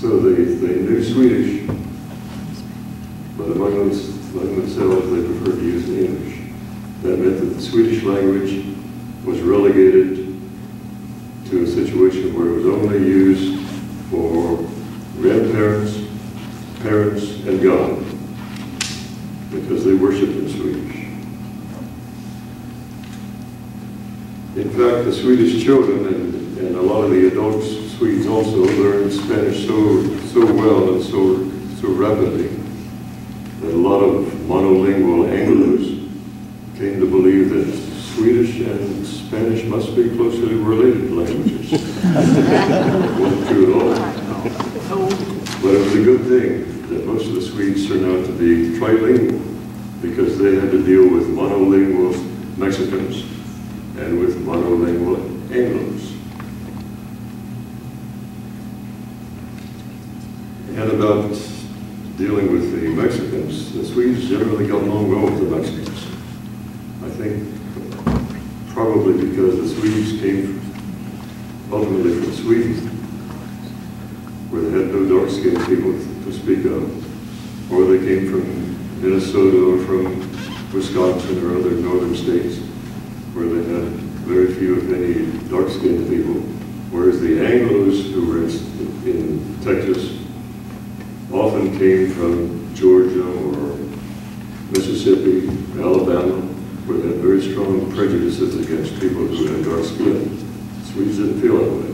So they knew Swedish, but among themselves they preferred to use English. That meant that the Swedish language was relegated to a situation where it was only used for grandparents, parents, and God, because they worshipped in Swedish. In fact, the Swedish children and a lot of the adult Swedes also learned Spanish so well and so rapidly that a lot of monolingual Anglos came to believe that Swedish and Spanish must be closely related languages. It wasn't true at all. But it was a good thing that most of the Swedes turned out to be trilingual, because they had to deal with monolingual Mexicans and with monolingual Anglos. And about dealing with the Mexicans, the Swedes generally got along well with the Mexicans. I think probably because the Swedes came ultimately from Sweden, where they had no dark-skinned people to speak of, or they came from Minnesota or from Wisconsin or other northern states, where they had very few, if any, dark-skinned people, whereas the Anglos who were in Texas often came from Georgia or Mississippi, Alabama, where they had very strong prejudices against people who had dark skin. Swedes didn't feel that way.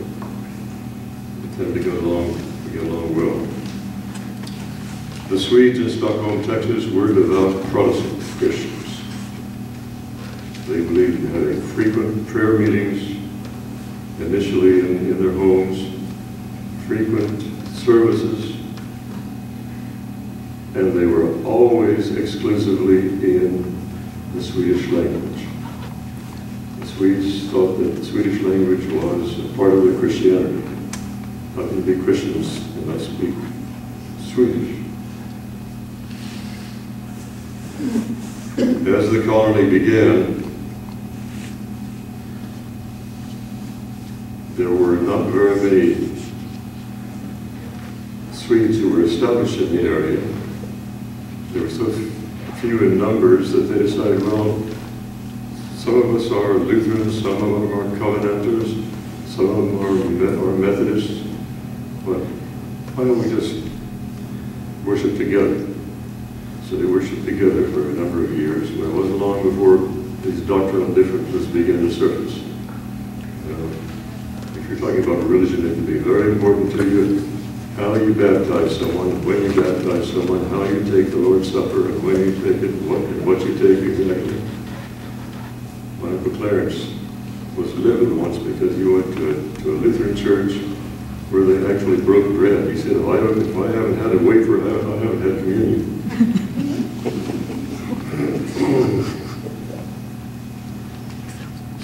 They tended to get along well. The Swedes in Stockholm, Texas were devout Protestant Christians. They believed in having frequent prayer meetings, initially in their homes, frequent services, and they were always exclusively in the Swedish language. The Swedes thought that the Swedish language was a part of their Christianity. How can you be Christians and not speak Swedish? As the colony began, there were not very many Swedes who were established in the area. There were so few in numbers that they decided, well, some of us are Lutherans, some of them are Covenanters, some of them are Methodists, but why don't we just worship together? So they worshiped together for a number of years, but it wasn't long before these doctrinal differences began to surface. If you're talking about religion, it can be very important to you how you baptize someone, when you baptize someone, how you take the Lord's Supper, and when you take it, what you take exactly. My Uncle Clarence was livid once because he went to a Lutheran church where they actually broke bread. He said, if I haven't had a wafer, I haven't had communion.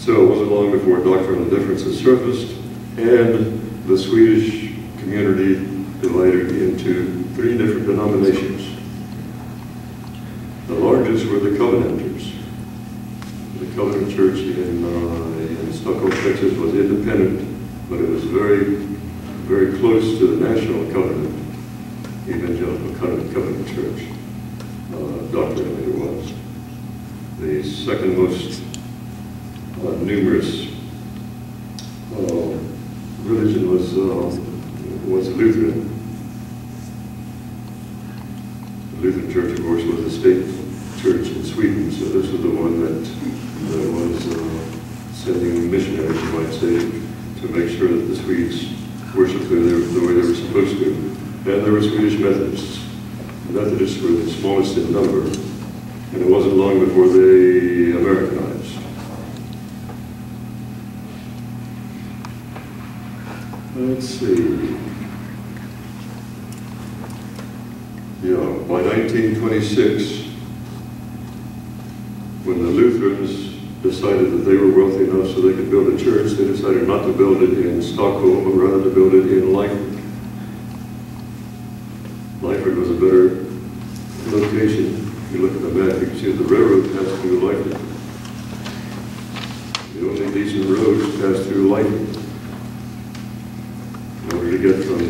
So it wasn't long before doctrinal differences surfaced, and the Swedish community divided into 3 different denominations. The largest were the Covenanters. The Covenant Church in Stockholm, Texas was independent, but it was very, very close to the National Covenant, Evangelical Covenant Church. Doctrinally it was. The second most numerous religion was Lutheran. The Lutheran Church, of course, was a state church in Sweden, so this was the one that was sending missionaries, you might say, to make sure that the Swedes worshipped the way they were supposed to. And there were Swedish Methodists. The Methodists were the smallest in number, and it wasn't long before they Americanized. Let's see. Yeah, by 1926, when the Lutherans decided that they were wealthy enough so they could build a church, they decided not to build it in Stockholm, but rather to build it in Lyford. Lyford was a better location. If you look at the map, you can see the railroad passed through Lyford. The only decent roads passed through Lyford. In order to get from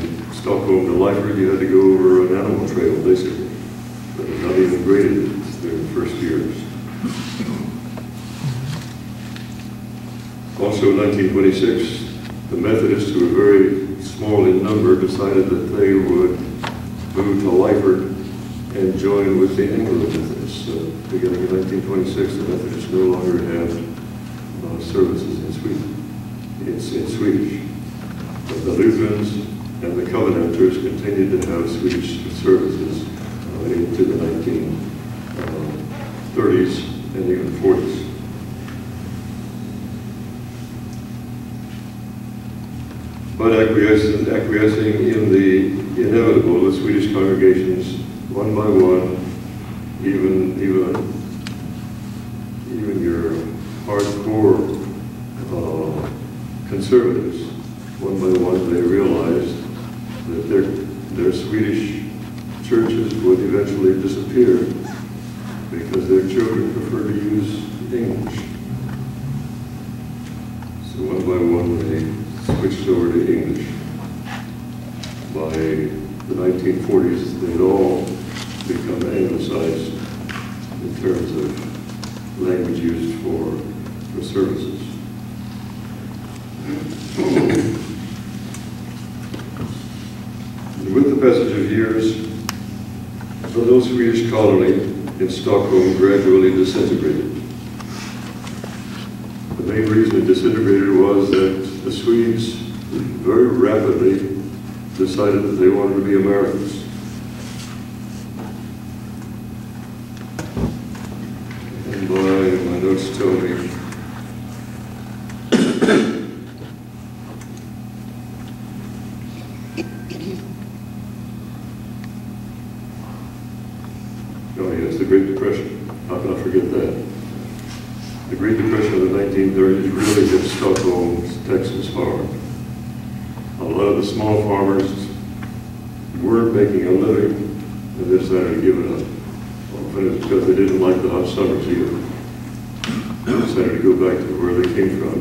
Stockholm to Lyford, you had to go over an animal trail, basically. But not even graded during the first years. Also in 1926, the Methodists, who were very small in number, decided that they would move to Lyford and join with the Anglo-Methodists. Beginning in 1926, the Methodists no longer had services in Swedish. But the Lutherans and the Covenanters continued to have Swedish services into the 1930s and even 40s. But acquiescing in the inevitable, the Swedish congregations, one by one, even your hardcore conservatives, one by one, they realized that their Swedish churches would eventually disappear because their children prefer to use English. So one by one, they switched over to English. By the 1940s, they'd all become anglicized in terms of language used for services. With the passage of years, the little Swedish colony in Stockholm gradually disintegrated. The main reason it disintegrated was that the Swedes very rapidly decided that they wanted to be Americans. And my notes tell me oh yes, the Great Depression. How can I forget that? The Great Depression of the 1930s really hit Stockholm's Texas hard. A lot of the small farmers weren't making a living, and they decided to give it up. Often it's because they didn't like the hot summers either. They decided to go back to where they came from.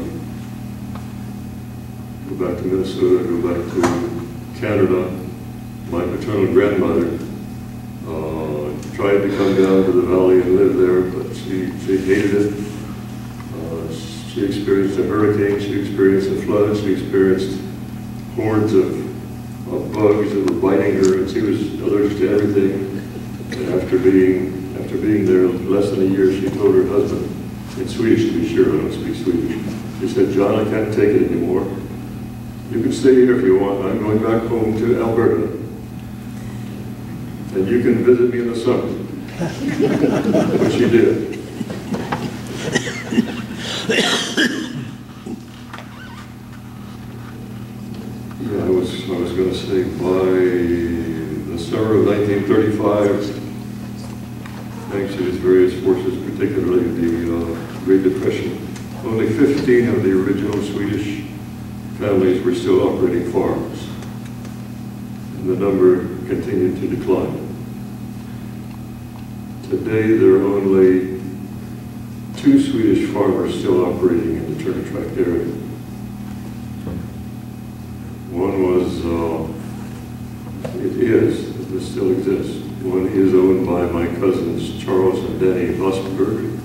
Go back to Minnesota, go back to Canada. My paternal grandmother tried to come down to the valley and live there, but she hated it. She experienced a hurricane, she experienced a flood, she experienced hordes of bugs that were biting her, and she was allergic to everything. And after being there less than a year, she told her husband, in Swedish to be sure, I don't speak Swedish, she said, "John, I can't take it anymore. You can stay here if you want. I'm going back home to Alberta. And you can visit me in the summer." Which she did. Yeah, I was going to say, by the summer of 1935, thanks to these various forces, particularly the Great Depression, only 15 of the original Swedish families were still operating farms, and the number continued to decline. Today, there are only 2 Swedish farmers still operating in the Turner Tract area. One was, it still exists. One is owned by my cousins Charles and Danny Vassberg.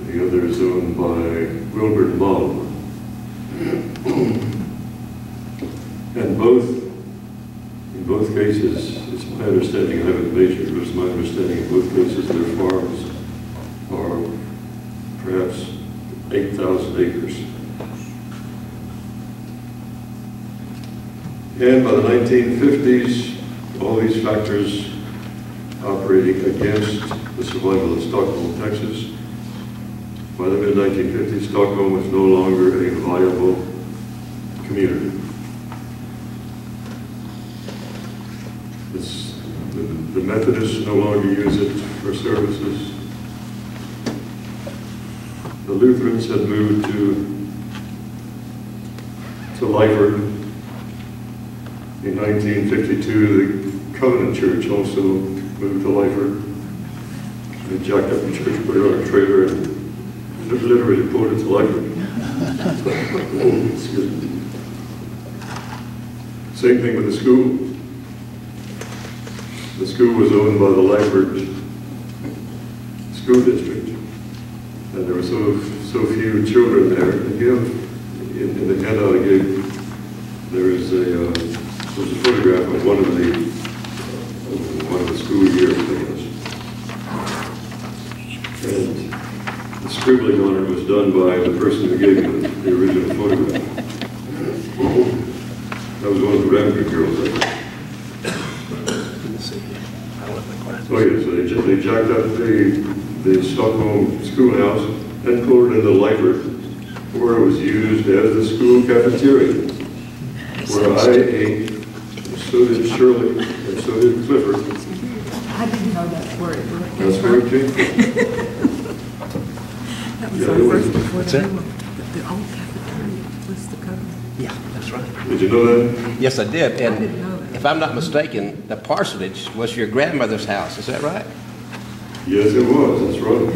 The other is owned by Wilbert and Bob. And in both cases, it's my understanding, I haven't measured, but it's my understanding in both cases their farms are perhaps 8,000 acres. And by the 1950s, all these factors operating against the survival of Stockholm, Texas. By the mid-1950s, Stockholm was no longer a viable community. The Methodists no longer use it for services. The Lutherans had moved to Lyford. In 1952, the Covenant Church also moved to Lyford. They jacked up the church, put it on a trailer, and literally pulled it to Lyford. Excuse me. Same thing with the school. The school was owned by the Vassberg school district, and there were so few children there. And you have, in the handout I gave, there's a photograph of one of the school years, I guess. And the scribbling on it was done by the person who gave me the original photograph. That was one of the Vassberg girls, I think. Oh yeah, so they jacked up the Stockholm schoolhouse and pulled it into Lifer, where it was used as the school cafeteria, where I ate, and so did Shirley, and so did Clifford. I didn't know that's where it was. That's where it came from. That was Yeah, our it was. first before What's the that? new one. The old cafeteria was the cover. Yeah, that's right. Did you know that? Yes, I did. I didn't know And that. if I'm not mistaken, the parsonage was your grandmother's house. Is that right? Yes, it was, that's right.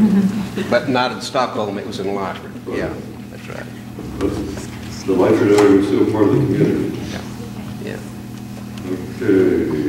But not in Stockholm. It was in Lyford. Right. Yeah, that's right. But the Lifer area was still part of the community. Yeah. Okay.